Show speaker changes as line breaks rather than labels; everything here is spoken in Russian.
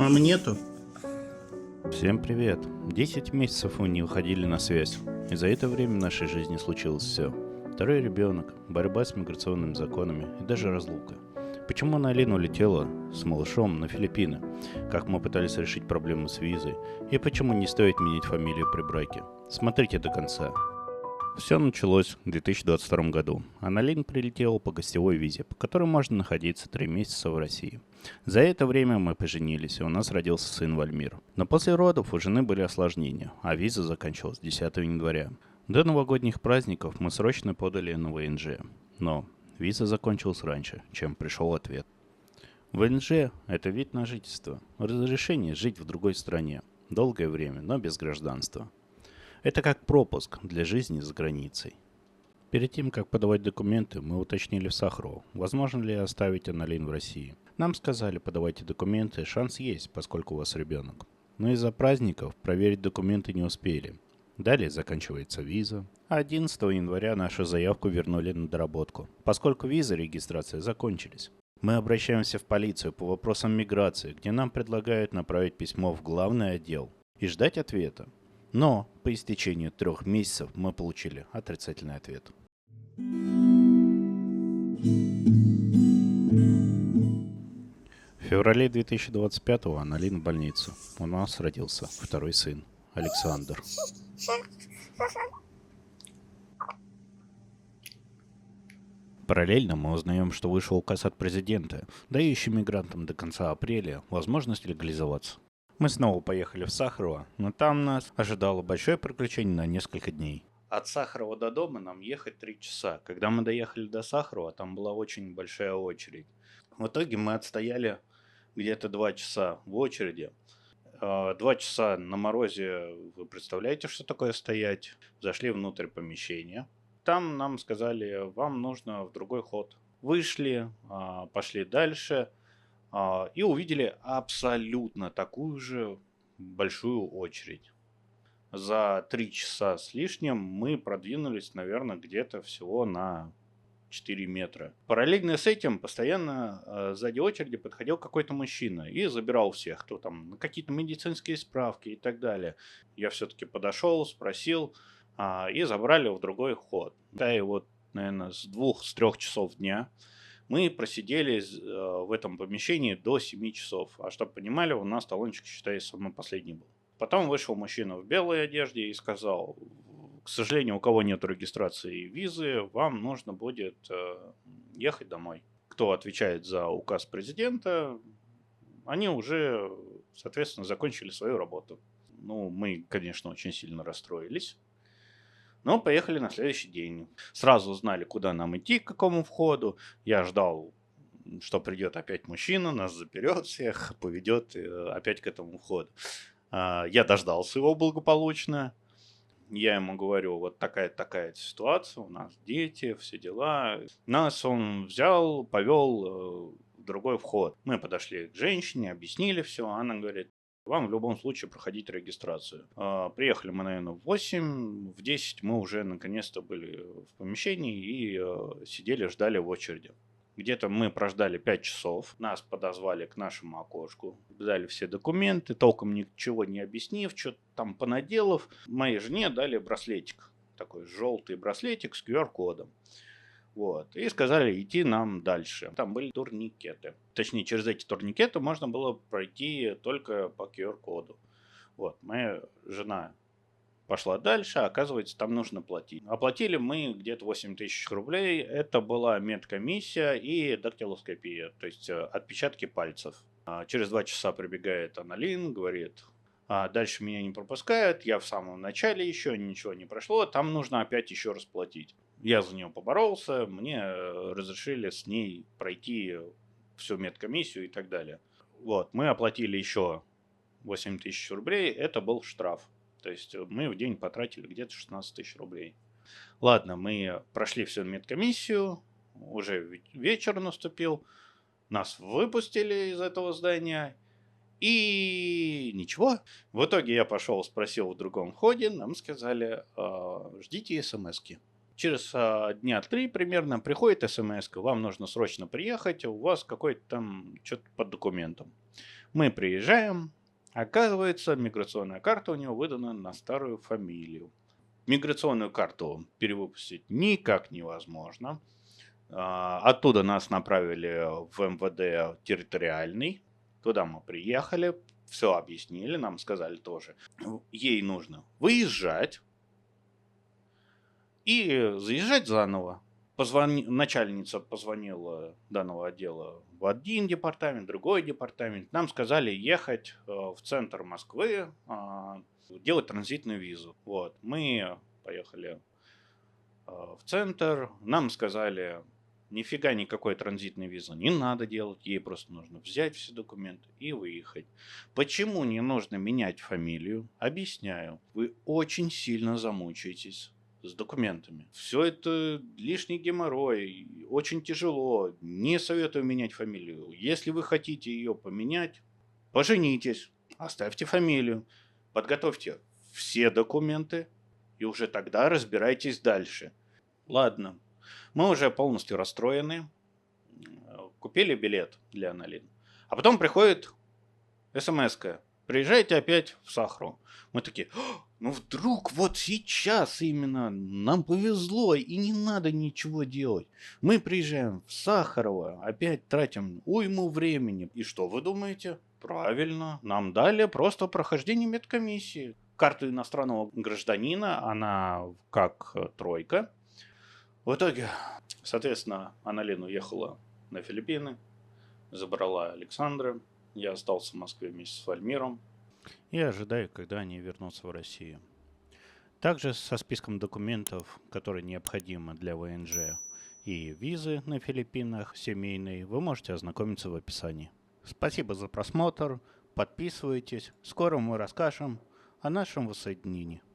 Мамы нету?
Всем привет. 10 месяцев мы не выходили на связь. И за это время в нашей жизни случилось все. Второй ребенок, борьба с миграционными законами и даже разлука. Почему Налина улетела с малышом на Филиппины? Как мы пытались решить проблему с визой? И почему не стоит менять фамилию при браке? Смотрите до конца. Все началось в 2022 году. Аналин прилетела по гостевой визе, по которой можно находиться 3 месяца в России. За это время мы поженились, и у нас родился сын Вальмир. Но после родов у жены были осложнения, а виза заканчивалась 10 января. До новогодних праздников мы срочно подали на ВНЖ. Но виза закончилась раньше, чем пришел ответ. ВНЖ – это вид на жительство, разрешение жить в другой стране. Долгое время, но без гражданства. Это как пропуск для жизни за границей. Перед тем, как подавать документы, мы уточнили в Сахарову, возможно ли оставить Аналин в России. Нам сказали, подавайте документы, шанс есть, поскольку у вас ребенок. Но из-за праздников проверить документы не успели. Далее заканчивается виза, а 11 января нашу заявку вернули на доработку, поскольку виза и регистрация закончились. Мы обращаемся в полицию по вопросам миграции, где нам предлагают направить письмо в главный отдел и ждать ответа. Но по истечению 3 месяцев мы получили отрицательный ответ. В феврале 2025-го Аналин в больницу. У нас родился второй сын, Александр. Параллельно мы узнаем, что вышел указ от президента, дающий мигрантам до конца апреля возможность легализоваться. Мы снова поехали в Сахарово, но там нас ожидало большое приключение на несколько дней. От Сахарова до дома нам ехать 3 часа. Когда мы доехали до Сахарова, там была очень большая очередь. В итоге мы отстояли где-то 2 часа в очереди. 2 часа на морозе, вы представляете, что такое стоять? Зашли внутрь помещения. Там нам сказали, вам нужно в другой ход. Вышли, пошли дальше. И увидели абсолютно такую же большую очередь. За 3 часа с лишним мы продвинулись, наверное, где-то всего на 4 метра. Параллельно с этим постоянно сзади очереди подходил какой-то мужчина и забирал всех, кто там на какие-то медицинские справки и так далее. Я все-таки подошел, спросил, и забрали в другой ход. Да, и вот, наверное, с 2-3 часов дня мы просидели в этом помещении до 7 часов. А чтобы понимали, у нас талончик, считай, самый последний был. Потом вышел мужчина в белой одежде и сказал, к сожалению, у кого нет регистрации и визы, вам нужно будет ехать домой. Кто отвечает за указ президента, они уже, соответственно, закончили свою работу. Ну, мы, конечно, очень сильно расстроились. Но поехали на следующий день. Сразу знали, куда нам идти, к какому входу. Я ждал, что придет опять мужчина, нас заперет всех, поведет опять к этому входу. Я дождался его благополучно. Я ему говорю, вот такая ситуация, у нас дети, все дела. Нас он взял, повел в другой вход. Мы подошли к женщине, объяснили все. Она говорит, вам в любом случае проходить регистрацию. Приехали мы, наверное, в 8, в 10 мы уже наконец-то были в помещении и сидели, ждали в очереди. Где-то мы прождали 5 часов, нас подозвали к нашему окошку, дали все документы, толком ничего не объяснив, что-то там понаделав. Моей жене дали браслетик, такой желтый браслетик с QR-кодом. Вот. И сказали идти нам дальше. Там были турникеты. Точнее, через эти турникеты можно было пройти только по QR-коду. Вот. Моя жена пошла дальше, а оказывается, там нужно платить. Оплатили мы где-то 8 тысяч рублей. Это была медкомиссия и дактилоскопия, то есть отпечатки пальцев. Через 2 часа прибегает Аналин, говорит, дальше меня не пропускают, я в самом начале еще, ничего не прошло, там нужно опять еще раз платить. Я за нее поборолся, мне разрешили с ней пройти всю медкомиссию и так далее. Вот, мы оплатили еще 8 тысяч рублей, это был штраф. То есть мы в день потратили где-то 16 тысяч рублей. Ладно, мы прошли всю медкомиссию, уже вечер наступил, нас выпустили из этого здания, и ничего. В итоге я пошел, спросил в другом входе, нам сказали, ждите смс-ки. Через дня 3 примерно приходит смс: вам нужно срочно приехать, у вас какой-то там что-то под документом. Мы приезжаем, оказывается, миграционная карта у него выдана на старую фамилию. Миграционную карту перевыпустить никак невозможно. Оттуда нас направили в МВД территориальный. Туда мы приехали, все объяснили, нам сказали тоже. Ей нужно выезжать и заезжать заново. Начальница позвонила данного отдела в один департамент, другой департамент. Нам сказали ехать в центр Москвы, делать транзитную визу. Вот. Мы поехали в центр. Нам сказали, нифига никакой транзитной визы не надо делать. Ей просто нужно взять все документы и выехать. Почему не нужно менять фамилию? Объясняю. Вы очень сильно замучаетесь с документами. Все это лишний геморрой, очень тяжело. Не советую менять фамилию. Если вы хотите ее поменять, поженитесь, оставьте фамилию, подготовьте все документы и уже тогда разбирайтесь дальше. Ладно, мы уже полностью расстроены, купили билет для Аналин. А потом приходит смс-ка: приезжайте опять в Сахару. Мы такие, ну вдруг вот сейчас именно нам повезло и не надо ничего делать. Мы приезжаем в Сахарово, опять тратим уйму времени. И что вы думаете? Правильно, нам дали просто прохождение медкомиссии. Карта иностранного гражданина, она как тройка. В итоге, соответственно, Аналин уехала на Филиппины, забрала Александра. Я остался в Москве вместе с Вальмиром. И ожидаю, когда они вернутся в Россию. Также со списком документов, которые необходимы для ВНЖ, и визы на Филиппинах семейные, вы можете ознакомиться в описании. Спасибо за просмотр, подписывайтесь, скоро мы расскажем о нашем воссоединении.